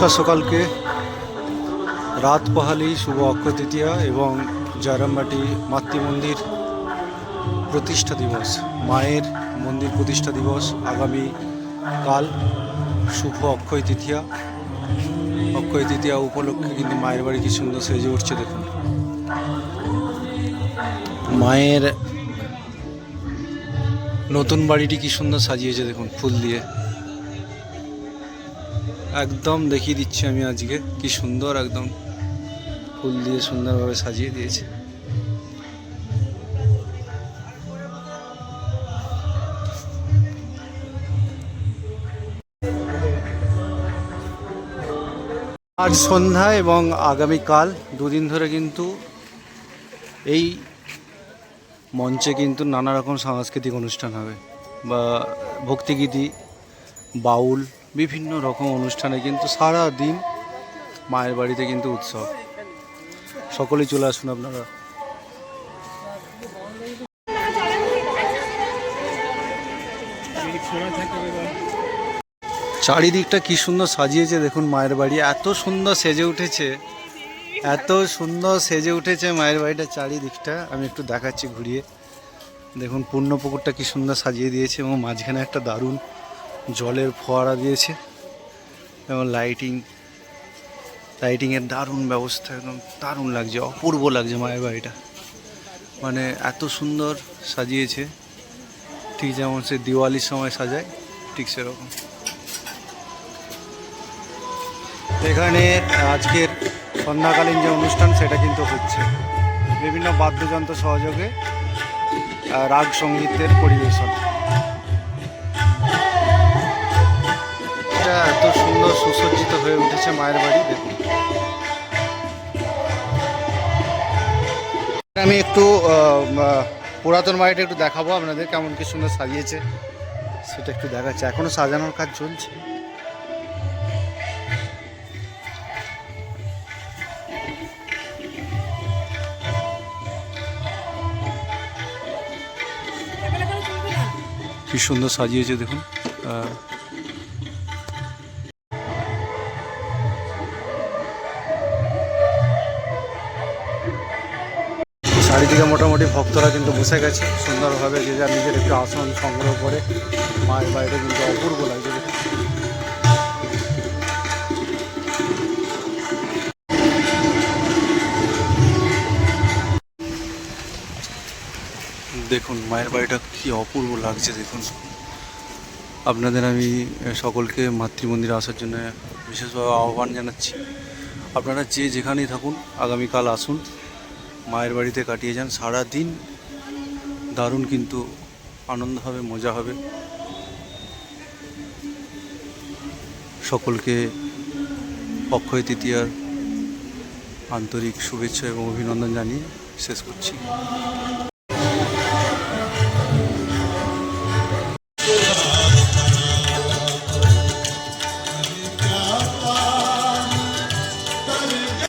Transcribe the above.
নমস্কার সকালকে। রাত পাহালি শুভ অক্ষয় তৃতীয়া এবং জয়রামবাটি মাতৃমন্দির প্রতিষ্ঠা দিবস, মায়ের মন্দির প্রতিষ্ঠা দিবস আগামী কাল শুভ অক্ষয় তৃতীয়া। অক্ষয় তৃতীয়া উপলক্ষে কিন্তু মায়ের বাড়ি কি সুন্দর সেজে উঠছে দেখুন। মায়ের নতুন বাড়িটি কি সুন্দর সাজিয়েছে দেখুন ফুল দিয়ে। একদম দেখিয়ে দিচ্ছি আমি আজকে কি সুন্দর, একদম ফুল দিয়ে সুন্দরভাবে সাজিয়ে দিয়েছে। আজ সন্ধ্যা এবং আগামীকাল দুদিন ধরে কিন্তু এই মঞ্চে কিন্তু নানা রকম সাংস্কৃতিক অনুষ্ঠান হবে, বা ভক্তিগীতি, বাউল, বিভিন্ন রকম অনুষ্ঠানে কিন্তু সারা দিন মায়ের বাড়িতে কিন্তু উৎসব। সকলেই চলে আসুন আপনারা। চারিদিকটা কি সুন্দর সাজিয়েছে দেখুন মায়ের বাড়ি, এত সুন্দর সেজে উঠেছে, এত সুন্দর সেজে উঠেছে মায়ের বাড়িটা চারিদিকটা। আমি একটু দেখাচ্ছি ঘুরিয়ে দেখুন। পূর্ণপুকুরটা কি সুন্দর সাজিয়ে দিয়েছে এবং মাঝখানে একটা দারুণ জলের ফোয়ারা দিয়েছে এবং লাইটিংয়ের দারুণ ব্যবস্থা, একদম দারুণ লাগছে, অপূর্ব লাগছে মায়ের বাড়িটা। মানে এত সুন্দর সাজিয়েছে, ঠিক যেমন সে দিওয়ালির সময় সাজায় ঠিক সেরকম। এখানে আজকের সন্ধ্যাকালীন যে অনুষ্ঠান সেটা কিন্তু হচ্ছে বিভিন্ন বাদ্যযন্ত্র সহযোগে রাগ সঙ্গীতের পরিবেশন। এটা এত সুন্দর সুসজ্জিত হয়ে উঠেছে মায়ের বাড়ি দেখুন। আমি একটু পুরাতন বাড়িটা একটু দেখাবো আপনাদের, কেমন কি সুন্দর সাজিয়েছে সেটা একটু দেখাচ্ছে। এখনো সাজানোর কাজ চলছে। কি সুন্দর সাজিয়েছে দেখুন। চারিদিকে মোটামুটি ভক্তরা কিন্তু বসে গেছে সুন্দরভাবে, যে যার নিজের একটু আসন সংগ্রহ করে। মায়ের বাড়িটা কিন্তু অপূর্ব লাগছে। দেখুন মায়ের বাড়িটা কি অপূর্ব লাগছে দেখুন। আপনাদের আমি সকলকে মাতৃমন্দিরে আসার জন্য বিশেষভাবে আহ্বান জানাচ্ছি। আপনারা যে যেখানেই থাকুন আগামীকাল আসুন, মায়ের বাড়িতে কাটিয়ে যান সারা দিন। দারুণ কিন্তু আনন্দ হবে, মজা হবে। সকলকে অক্ষয় তৃতীয়ার আন্তরিক শুভেচ্ছা এবং অভিনন্দন জানিয়ে শেষ করছি।